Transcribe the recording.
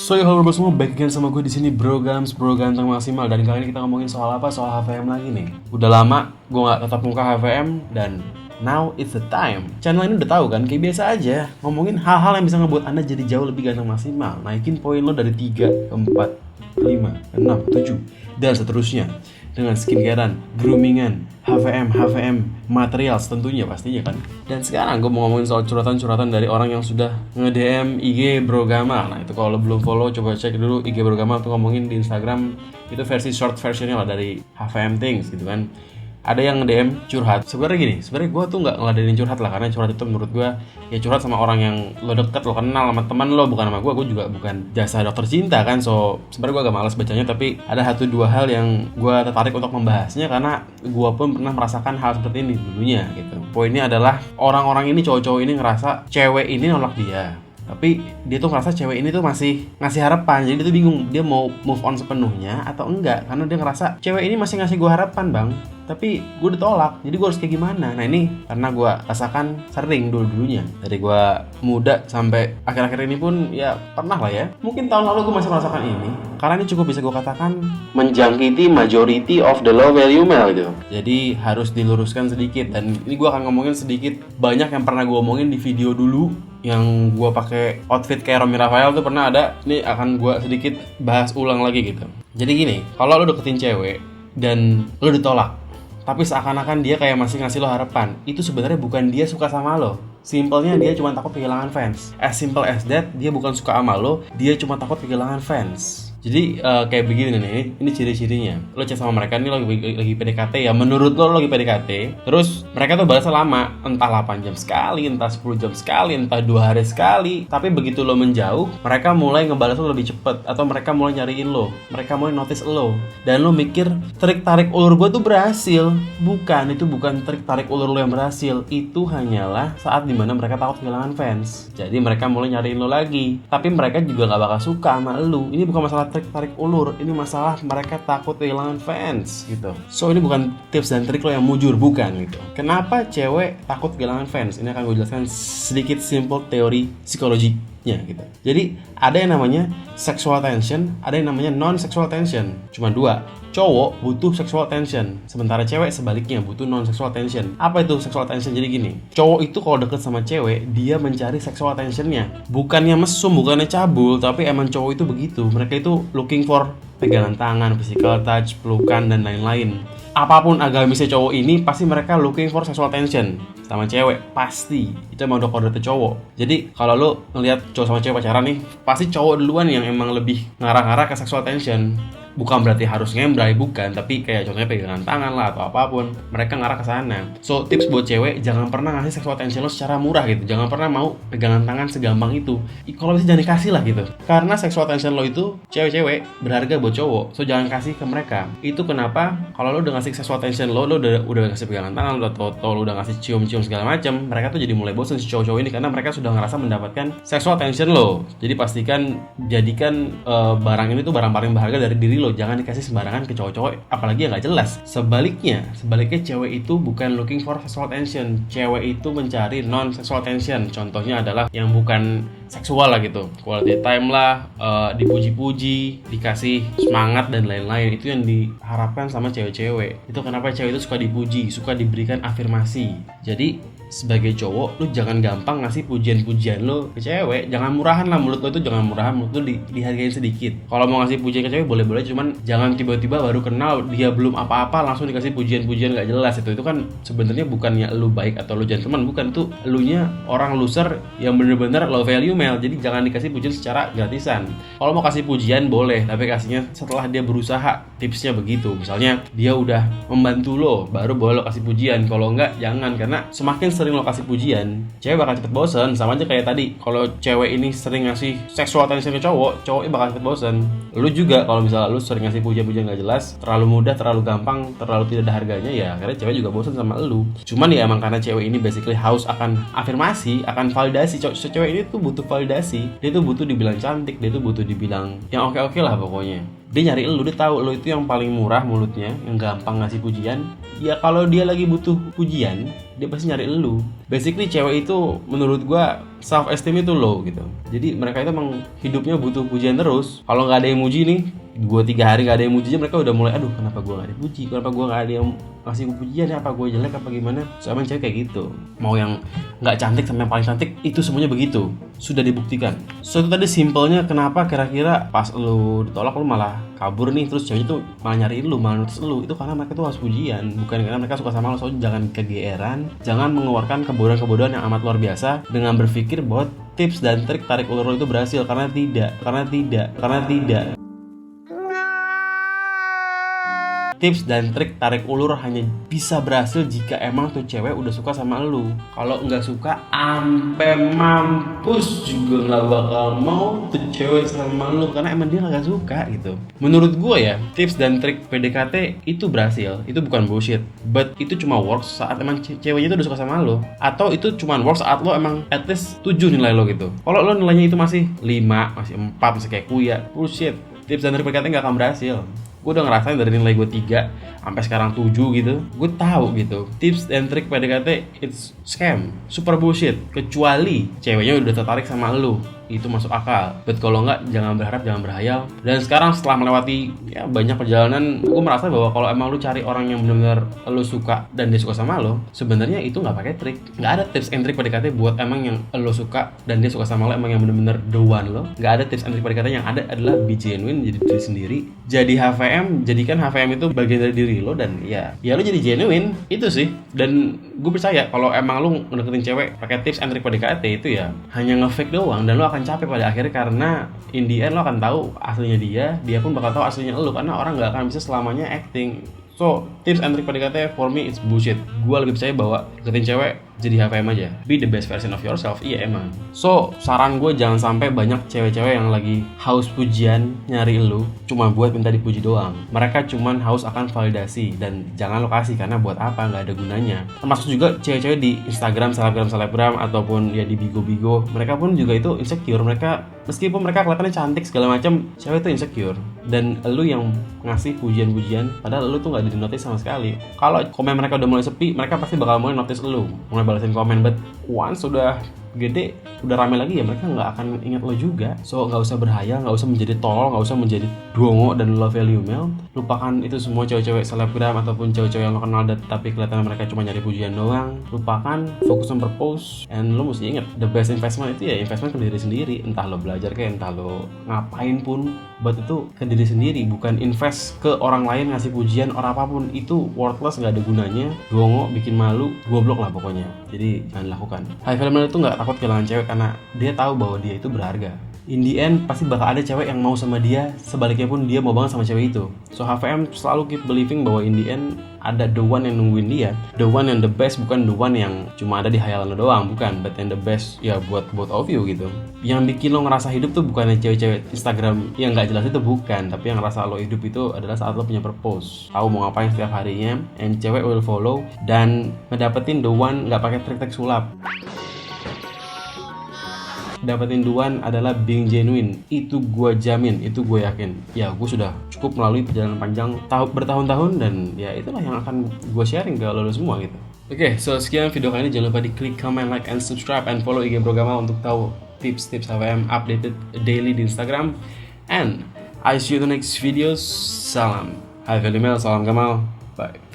So yo, halo bro semua, back again sama gue di sini Bro Gams, Bro Ganteng Maksimal. Dan kali ini kita ngomongin soal apa? Soal HVM lagi nih. Udah lama gue gak tatap muka HVM dan now it's the time. Channel ini udah tahu kan, kayak biasa aja ngomongin hal-hal yang bisa ngebuat anda jadi jauh lebih ganteng maksimal. Naikin poin lo dari 3 ke 4, 5, 6, 7 dan seterusnya. Dengan skincarean, groomingan, HVM, materials tentunya pastinya kan. Dan sekarang gue mau ngomongin soal curhatan-curhatan dari orang yang sudah nge-DM IG Bro Gamal. Nah itu kalau lo belum follow coba cek dulu IG Bro Gamal tuh ngomongin di Instagram. Itu versi short versionnya lah dari HVM Things gitu kan. Ada yang nge-DM curhat. Sebenarnya gue tuh nggak ngeladenin curhat lah, karena curhat itu menurut gue ya curhat sama orang yang lo deket, lo kenal, sama teman lo, bukan sama gue juga bukan jasa dokter cinta kan. So sebenarnya gue agak malas bacanya, tapi ada satu dua hal yang gue tertarik untuk membahasnya karena gue pun pernah merasakan hal seperti ini dulunya gitu. Poinnya adalah orang-orang ini, cowok-cowok ini ngerasa cewek ini nolak dia, tapi dia tuh ngerasa cewek ini tuh masih ngasih harapan. Jadi dia tuh bingung, dia mau move on sepenuhnya atau enggak, karena dia ngerasa cewek ini masih ngasih gue harapan bang, tapi gue ditolak. Jadi gue harus kayak gimana? Nah ini karena gue rasakan sering dulu-dulunya, dari gue muda sampai akhir-akhir ini pun ya pernah lah ya. Mungkin tahun lalu gue masih merasakan ini, karena ini cukup bisa gue katakan menjangkiti majority of the low value male gitu. Jadi harus diluruskan sedikit, dan ini gue akan ngomongin sedikit banyak yang pernah gue omongin di video dulu yang gue pakai outfit kayak Romy Rafael tuh pernah ada. Ini akan gue sedikit bahas ulang lagi gitu. Jadi gini, kalau lo deketin cewek dan lo ditolak, tapi seakan-akan dia kayak masih ngasih lo harapan, itu sebenarnya bukan dia suka sama lo. Simpelnya dia cuma takut kehilangan fans. As simple as that, dia bukan suka sama lo, dia cuma takut kehilangan fans. Jadi kayak begini nih, ini ciri-cirinya. Lo chat sama mereka, ini lagi PDKT ya, menurut lo lagi PDKT. Terus mereka tuh balasnya lama, entah 8 jam sekali, entah 10 jam sekali, entah 2 hari sekali. Tapi begitu lo menjauh, mereka mulai ngebalas lo lebih cepet, atau mereka mulai nyariin lo, mereka mulai notice lo. Dan lo mikir, trik tarik ulur gue tuh berhasil. Bukan, itu bukan trik tarik ulur lo yang berhasil. Itu hanyalah saat dimana mereka takut kehilangan fans. Jadi mereka mulai nyariin lo lagi. Tapi mereka juga gak bakal suka sama lo. Ini bukan masalah trik tarik ulur, ini masalah mereka takut kehilangan fans gitu. So ini bukan tips dan trik lo yang mujur, bukan gitu. Kenapa cewek takut kehilangan fans? Ini akan gue jelaskan sedikit simple teori psikologinya gitu. Jadi ada yang namanya sexual tension, ada yang namanya non sexual tension. Cuma dua. Cowok butuh sexual tension, sementara cewek sebaliknya butuh non sexual tension. Apa itu sexual tension? Jadi gini, cowok itu kalau deket sama cewek, dia mencari sexual tensionnya. Bukannya mesum, bukannya cabul, tapi emang cowok itu begitu. Mereka itu looking for pegangan tangan, physical touch, pelukan, dan lain-lain. Apapun agamisnya cowok ini, pasti mereka looking for sexual tension sama cewek, pasti. Itu emang udah kode cowok. Jadi kalau lo ngeliat cowok sama cewek pacaran nih, pasti cowok duluan yang emang lebih ngarah-ngarah ke sexual tension. Bukan berarti harus ngembrai, bukan, tapi kayak contohnya pegangan tangan lah atau apapun, mereka ngarah ke sana. So tips buat cewek, jangan pernah ngasih sexual tension lo secara murah gitu. Jangan pernah mau pegangan tangan segampang itu. Kalau bisa jangan dikasih lah gitu. Karena sexual tension lo itu cewek-cewek berharga buat cowok. So jangan kasih ke mereka. Itu kenapa kalau lo udah ngasih sexual tension lo udah ngasih pegangan tangan, lo udah ngasih cium-cium segala macam, mereka tuh jadi mulai bosan si cowok-cowok ini karena mereka sudah ngerasa mendapatkan sexual tension lo. Jadi pastikan jadikan barang ini tuh barang paling berharga dari diri lo, jangan dikasih sembarangan ke cowok-cowok, apalagi yang gak jelas. Sebaliknya cewek itu bukan looking for sexual tension, cewek itu mencari non sexual tension. Contohnya adalah yang bukan seksual lah gitu, quality time lah, dipuji-puji, dikasih semangat dan lain-lain. Itu yang diharapkan sama cewek-cewek. Itu kenapa cewek itu suka dipuji, suka diberikan afirmasi. Jadi sebagai cowok, lu jangan gampang ngasih pujian-pujian lu ke cewek. Jangan murahan lah, mulut lu itu jangan murahan, mulut lu dihargain sedikit. Kalau mau ngasih pujian ke cewek boleh-boleh, cuman jangan tiba-tiba baru kenal, dia belum apa-apa langsung dikasih pujian-pujian gak jelas. Itu kan sebenarnya bukannya lu baik atau lu gentleman, bukan. Itu elunya orang loser yang bener-bener low value male. Jadi jangan dikasih pujian secara gratisan. Kalau mau kasih pujian boleh, tapi kasihnya setelah dia berusaha. Tipsnya begitu. Misalnya dia udah membantu lo, baru boleh lo kasih pujian. Kalau enggak, jangan. Karena semakin sering lo kasih pujian, cewek bakal cepet bosen. Sama aja kayak tadi, kalau cewek ini sering ngasih sexual tension ke cowok, cowoknya bakal cepet bosen. Lu juga kalau misalnya lu sering ngasih pujian-pujian gak jelas, terlalu mudah, terlalu gampang, terlalu tidak ada harganya, ya akhirnya cewek juga bosen sama lu. Cuman ya emang karena cewek ini basically haus akan afirmasi, akan validasi. Cewek ini tuh butuh validasi, dia tuh butuh dibilang cantik, dia tuh butuh dibilang yang oke-oke lah pokoknya. Dia nyari lu, dia tahu lu itu yang paling murah mulutnya, yang gampang ngasih pujian. Ya kalau dia lagi butuh pujian, dia pasti nyari lu. Basically cewek itu menurut gua self esteem itu low gitu. Jadi mereka itu emang hidupnya butuh pujian terus. Kalau nggak ada yang muji nih, 2-3 hari nggak ada yang muji, mereka udah mulai, aduh kenapa gua nggak dipuji, kenapa gua nggak ada yang ngasih pujian, apa gua jelek apa gimana. Soalnya cewek kayak gitu, mau yang nggak cantik sama yang paling cantik itu semuanya begitu, sudah dibuktikan. So itu tadi simpelnya kenapa kira-kira pas lu ditolak lu malah kabur nih, terus ceweknya tuh malah nyariin lu, malah nutus lu. Itu karena mereka tuh harus pujian, bukan karena mereka suka sama lu. So jangan kegeeran, jangan mengeluarkan kebodohan-kebodohan yang amat luar biasa dengan berpikir bahwa tips dan trik tarik ulur lu itu berhasil, karena tidak. Tips dan trik tarik ulur hanya bisa berhasil jika emang tuh cewek udah suka sama lu. Kalau nggak suka, ampe mampus juga nggak bakal mau tuh cewek sama lu, karena emang dia nggak suka gitu. Menurut gue ya, tips dan trik PDKT itu berhasil, itu bukan bullshit. But itu cuma works saat emang ceweknya itu udah suka sama lu, atau itu cuma works saat lo emang at least 7 nilai lo gitu. Kalau lo nilainya itu masih 5, masih 4, masih kayak kuya, bullshit. Tips dan trik PDKT nggak akan berhasil. Gue udah ngerasain dari nilai gue 3 sampai sekarang 7 gitu. Gue tahu gitu, tips and trick PDKT it's scam, super bullshit. Kecuali ceweknya udah tertarik sama lu, itu masuk akal. But kalau enggak, jangan berharap, jangan berhayal. Dan sekarang setelah melewati ya banyak perjalanan, gue merasa bahwa kalau emang lu cari orang yang benar-benar lu suka dan dia suka sama lu, sebenarnya itu nggak pakai trik. Nggak ada tips and trick PDKT buat emang yang lu suka dan dia suka sama lu, emang yang benar-benar the one lo. Nggak ada tips and trick PDKT. Yang ada adalah be genuine, jadi diri sendiri. Jadi HVM, jadikan HVM itu bagian dari diri lo, dan ya lo jadi genuine, itu sih. Dan gue percaya kalau emang lu ngedeketin cewek pakai tips and trick PDKT itu ya hanya nge-fake doang, dan lo akan capek pada akhirnya, karena in the end lo akan tahu aslinya dia pun bakal tahu aslinya lo, karena orang nggak akan bisa selamanya acting. So tips and trick PDKT for me it's bullshit. Gue lebih percaya bahwa deketin cewek jadi HVM aja, be the best version of yourself. Iya emang. So saran gue, jangan sampai banyak cewek-cewek yang lagi haus pujian nyari lu cuma buat minta dipuji doang. Mereka cuman haus akan validasi, dan jangan lo kasih, karena buat apa, nggak ada gunanya. Termasuk juga cewek-cewek di Instagram, selebgram ataupun ya di bigo-bigo, mereka pun juga itu insecure. Mereka meskipun mereka kelihatannya cantik segala macam, cewek itu insecure. Dan lu yang ngasih pujian-pujian padahal lu tuh nggak di notice sama sekali. Kalau komen mereka udah mulai sepi, mereka pasti bakal mulai notice lu, mulai balasin komen. But once udah gede, udah rame lagi, ya mereka nggak akan ingat lo juga. So nggak usah berhayal, nggak usah menjadi tolol, nggak usah menjadi dongo dan low value male. Lupakan itu semua cewek-cewek selebgram ataupun cewek-cewek yang lo kenal tapi kelihatan mereka cuma nyari pujian doang. Lupakan, fokus on purpose. And lo mesti ingat, the best investment itu ya investment ke diri sendiri. Entah lo belajar kayak, entah lo ngapain pun, buat itu ke diri sendiri, bukan invest ke orang lain ngasih pujian orang apapun. Itu worthless, nggak ada gunanya, dongo, bikin malu, goblok lah pokoknya. Jadi jangan lakukan. High value male itu nggak takut kehilangan cewek karena dia tahu bahwa dia itu berharga. In the end pasti bakal ada cewek yang mau sama dia, sebaliknya pun dia mau banget sama cewek itu. So HVM selalu keep believing bahwa in the end ada the one yang nungguin dia, the one yang the best, bukan the one yang cuma ada di hayalan lo doang, bukan, but yang the best ya buat both of you gitu. Yang bikin lo ngerasa hidup tuh bukan cewek-cewek Instagram yang nggak jelas itu, bukan, tapi yang ngerasa lo hidup itu adalah saat lo punya purpose, tahu mau ngapain setiap harinya, and cewek will follow dan ngedapetin the one nggak pakai trik-trik sulap. Dapetin duan adalah being genuine. Itu gue jamin, itu gue yakin. Ya gue sudah cukup melalui perjalanan panjang bertahun-tahun, dan ya itulah yang akan gue sharing ke lo semua gitu. Oke, so sekian video kali ini. Jangan lupa di klik, comment, like, and subscribe, and follow IG Bro Gamal untuk tahu tips-tips HVM updated daily di Instagram. And I see you in the next videos. Salam High Value Male, salam Gamal, bye.